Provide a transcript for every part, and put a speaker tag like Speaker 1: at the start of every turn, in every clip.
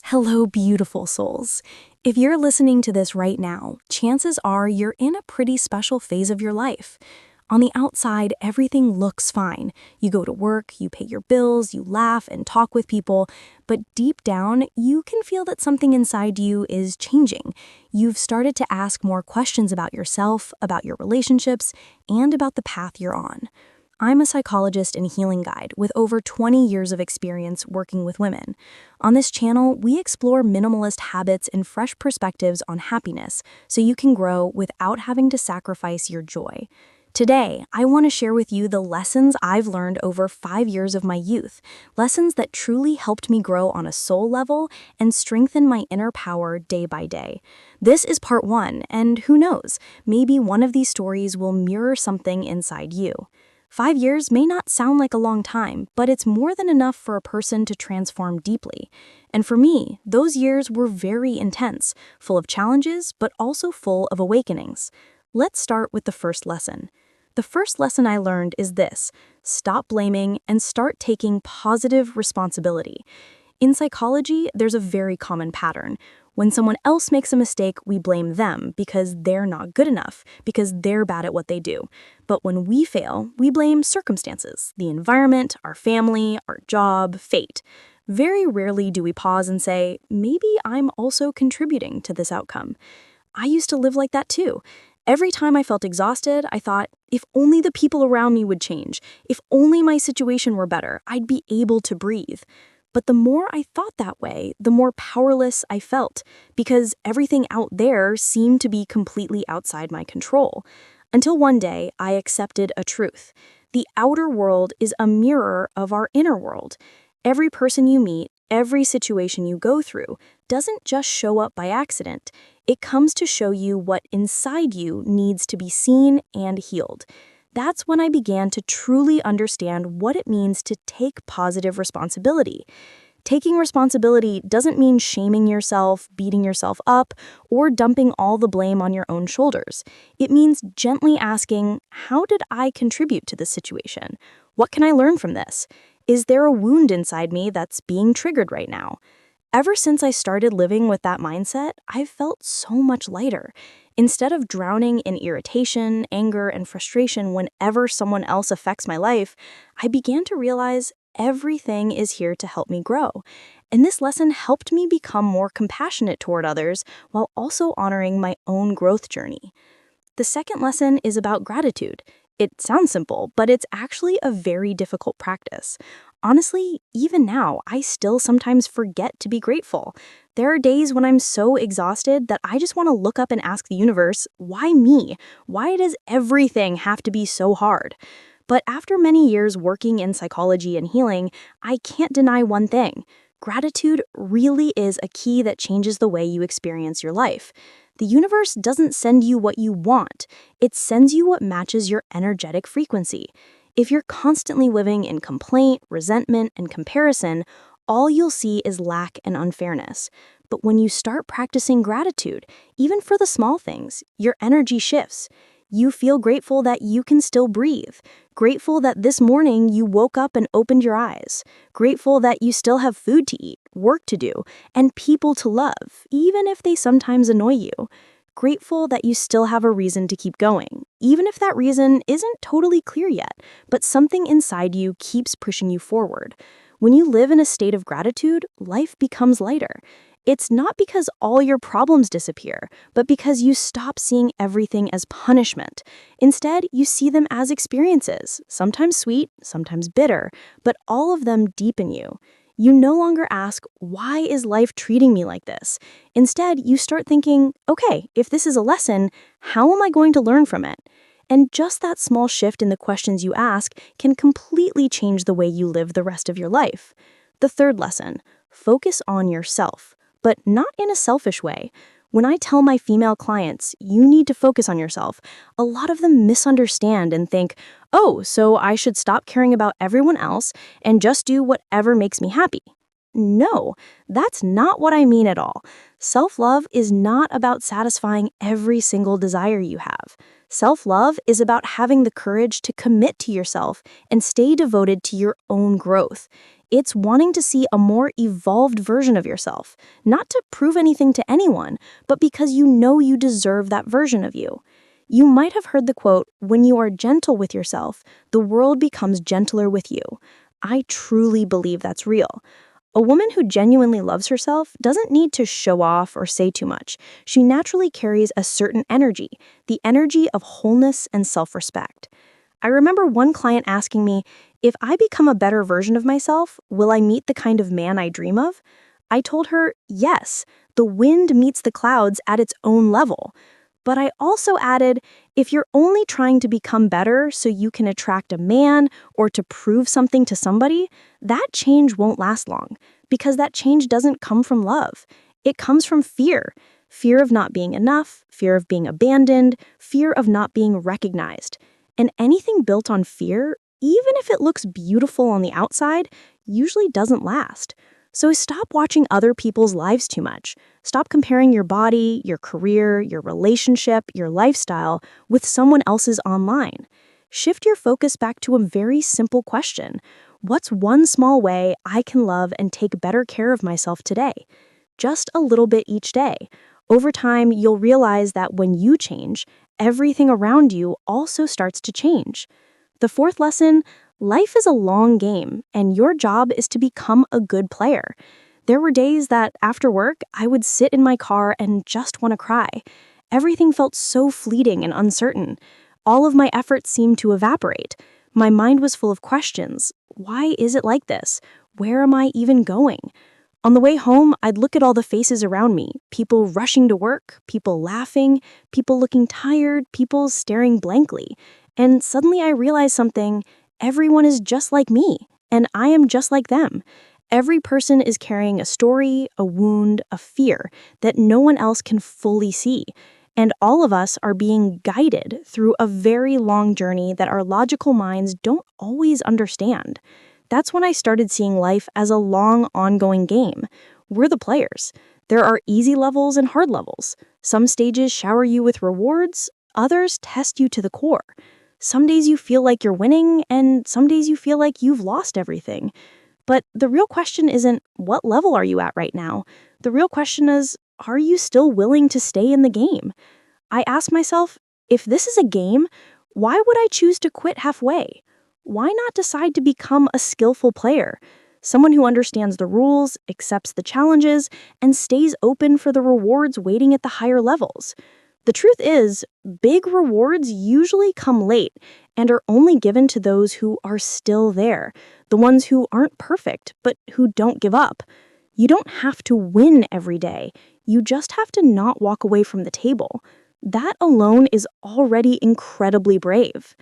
Speaker 1: Hello, beautiful souls. If you're listening to this right now, chances are you're in a pretty special phase of your life. On the outside, everything looks fine. You go to work, you pay your bills, you laugh and talk with people, but deep down, you can feel that something inside you is changing. You've started to ask more questions about yourself, about your relationships, and about the path you're on. I'm a psychologist and healing guide with over 20 years of experience working with women. On this channel, we explore minimalist habits and fresh perspectives on happiness so you can grow without having to sacrifice your joy. Today, I want to share with you the lessons I've learned over 5 years of my youth, lessons that truly helped me grow on a soul level and strengthen my inner power day by day. This is part one, and who knows, maybe one of these stories will mirror something inside you. 5 years may not sound like a long time, but it's more than enough for a person to transform deeply. And for me, those years were very intense, full of challenges, but also full of awakenings. Let's start with the first lesson. The first lesson I learned is this: stop blaming and start taking positive responsibility. In psychology, there's a very common pattern. When someone else makes a mistake, we blame them because they're not good enough, because they're bad at what they do. But when we fail, we blame circumstances, the environment, our family, our job, fate. Very rarely do we pause and say, maybe I'm also contributing to this outcome. I used to live like that too. Every time I felt exhausted, I thought, if only the people around me would change, if only my situation were better, I'd be able to breathe. But the more I thought that way, the more powerless I felt, because everything out there seemed to be completely outside my control. Until one day, I accepted a truth. The outer world is a mirror of our inner world. Every person you meet, every situation you go through, doesn't just show up by accident. It comes to show you what inside you needs to be seen and healed. That's when I began to truly understand what it means to take positive responsibility. Taking responsibility doesn't mean shaming yourself, beating yourself up, or dumping all the blame on your own shoulders. It means gently asking, how did I contribute to this situation? What can I learn from this? Is there a wound inside me that's being triggered right now? Ever since I started living with that mindset, I've felt so much lighter. Instead of drowning in irritation, anger, and frustration whenever someone else affects my life, I began to realize everything is here to help me grow. And this lesson helped me become more compassionate toward others while also honoring my own growth journey. The second lesson is about gratitude. It sounds simple, but it's actually a very difficult practice. Honestly, even now, I still sometimes forget to be grateful. There are days when I'm so exhausted that I just want to look up and ask the universe, why me? Why does everything have to be so hard? But after many years working in psychology and healing, I can't deny one thing. Gratitude really is a key that changes the way you experience your life. The universe doesn't send you what you want. It sends you what matches your energetic frequency. If you're constantly living in complaint, resentment, and comparison, all you'll see is lack and unfairness. But when you start practicing gratitude, even for the small things, your energy shifts. You feel grateful that you can still breathe, grateful that this morning you woke up and opened your eyes, grateful that you still have food to eat, work to do, and people to love, even if they sometimes annoy you. Grateful that you still have a reason to keep going, even if that reason isn't totally clear yet, but something inside you keeps pushing you forward. When you live in a state of gratitude, life becomes lighter. It's not because all your problems disappear, but because you stop seeing everything as punishment. Instead, you see them as experiences, sometimes sweet, sometimes bitter, but all of them deepen you. You no longer ask, why is life treating me like this? Instead, you start thinking, okay, if this is a lesson, how am I going to learn from it? And just that small shift in the questions you ask can completely change the way you live the rest of your life. The third lesson: focus on yourself, but not in a selfish way. When I tell my female clients, you need to focus on yourself, a lot of them misunderstand and think, oh, so I should stop caring about everyone else and just do whatever makes me happy. No, that's not what I mean at all. Self-love is not about satisfying every single desire you have. Self-love is about having the courage to commit to yourself and stay devoted to your own growth. It's wanting to see a more evolved version of yourself, not to prove anything to anyone, but because you know you deserve that version of you. You might have heard the quote, "When you are gentle with yourself, the world becomes gentler with you." I truly believe that's real. A woman who genuinely loves herself doesn't need to show off or say too much. She naturally carries a certain energy, the energy of wholeness and self-respect. I remember one client asking me, if I become a better version of myself, will I meet the kind of man I dream of? I told her, yes, the wind meets the clouds at its own level. But I also added, if you're only trying to become better so you can attract a man or to prove something to somebody, that change won't last long, because that change doesn't come from love. It comes from fear. Fear of not being enough, fear of being abandoned, fear of not being recognized. And anything built on fear, even if it looks beautiful on the outside, usually doesn't last. So stop watching other people's lives too much. Stop comparing your body, your career, your relationship, your lifestyle with someone else's online. Shift your focus back to a very simple question. What's one small way I can love and take better care of myself today? Just a little bit each day. Over time, you'll realize that when you change, everything around you also starts to change. The fourth lesson: life is a long game, and your job is to become a good player. There were days that, after work, I would sit in my car and just want to cry. Everything felt so fleeting and uncertain. All of my efforts seemed to evaporate. My mind was full of questions. Why is it like this? Where am I even going? On the way home, I'd look at all the faces around me, people rushing to work, people laughing, people looking tired, people staring blankly. And suddenly I realized something: everyone is just like me, and I am just like them. Every person is carrying a story, a wound, a fear that no one else can fully see. And all of us are being guided through a very long journey that our logical minds don't always understand. That's when I started seeing life as a long, ongoing game. We're the players. There are easy levels and hard levels. Some stages shower you with rewards, others test you to the core. Some days you feel like you're winning, and some days you feel like you've lost everything. But the real question isn't, what level are you at right now? The real question is, are you still willing to stay in the game? I ask myself, if this is a game, why would I choose to quit halfway? Why not decide to become a skillful player? Someone who understands the rules, accepts the challenges, and stays open for the rewards waiting at the higher levels. The truth is, big rewards usually come late and are only given to those who are still there, the ones who aren't perfect, but who don't give up. You don't have to win every day. You just have to not walk away from the table. That alone is already incredibly brave.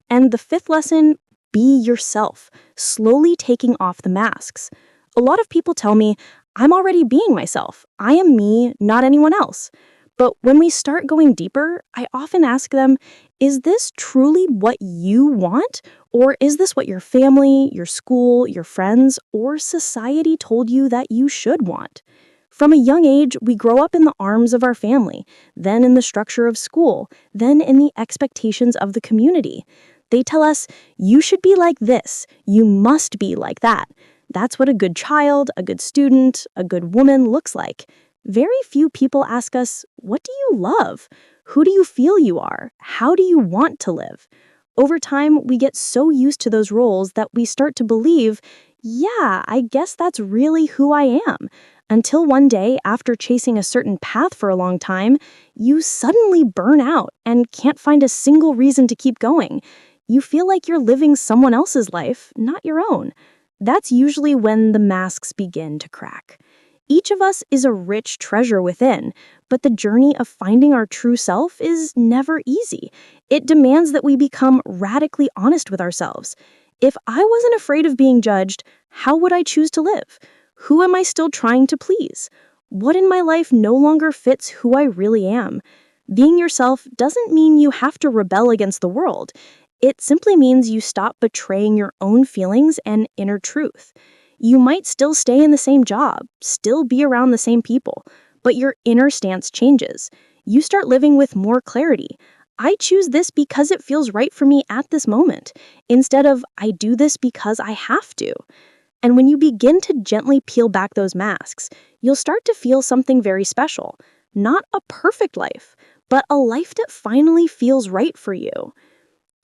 Speaker 1: And the fifth lesson: be yourself, slowly taking off the masks. A lot of people tell me, I'm already being myself. I am me, not anyone else. But when we start going deeper, I often ask them, is this truly what you want? Or is this what your family, your school, your friends, or society told you that you should want? From a young age, we grow up in the arms of our family, then in the structure of school, then in the expectations of the community. They tell us, you should be like this, you must be like that. That's what a good child, a good student, a good woman looks like. Very few people ask us, what do you love? Who do you feel you are? How do you want to live? Over time, we get so used to those roles that we start to believe, yeah, I guess that's really who I am. Until one day, after chasing a certain path for a long time, you suddenly burn out and can't find a single reason to keep going. You feel like you're living someone else's life, not your own. That's usually when the masks begin to crack. Each of us is a rich treasure within, but the journey of finding our true self is never easy. It demands that we become radically honest with ourselves. If I wasn't afraid of being judged, how would I choose to live? Who am I still trying to please? What in my life no longer fits who I really am? Being yourself doesn't mean you have to rebel against the world. It simply means you stop betraying your own feelings and inner truth. You might still stay in the same job, still be around the same people, but your inner stance changes. You start living with more clarity. I choose this because it feels right for me at this moment, instead of I do this because I have to. And when you begin to gently peel back those masks, you'll start to feel something very special. Not a perfect life, but a life that finally feels right for you.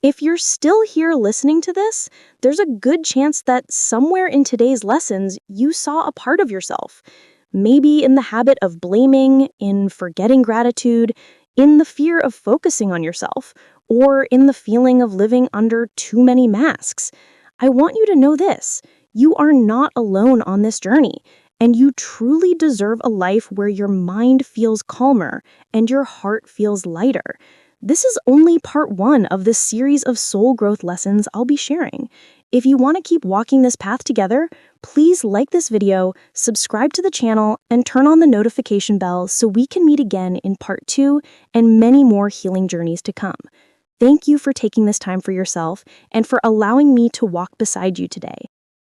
Speaker 1: If you're still here listening to this, there's a good chance that somewhere in today's lessons you saw a part of yourself. Maybe in the habit of blaming, in forgetting gratitude, in the fear of focusing on yourself, or in the feeling of living under too many masks. I want you to know this: you are not alone on this journey, and you truly deserve a life where your mind feels calmer and your heart feels lighter. This is only part one of this series of soul growth lessons I'll be sharing. If you want to keep walking this path together, please like this video, subscribe to the channel, and turn on the notification bell so we can meet again in part 2 and many more healing journeys to come. Thank you for taking this time for yourself and for allowing me to walk beside you today.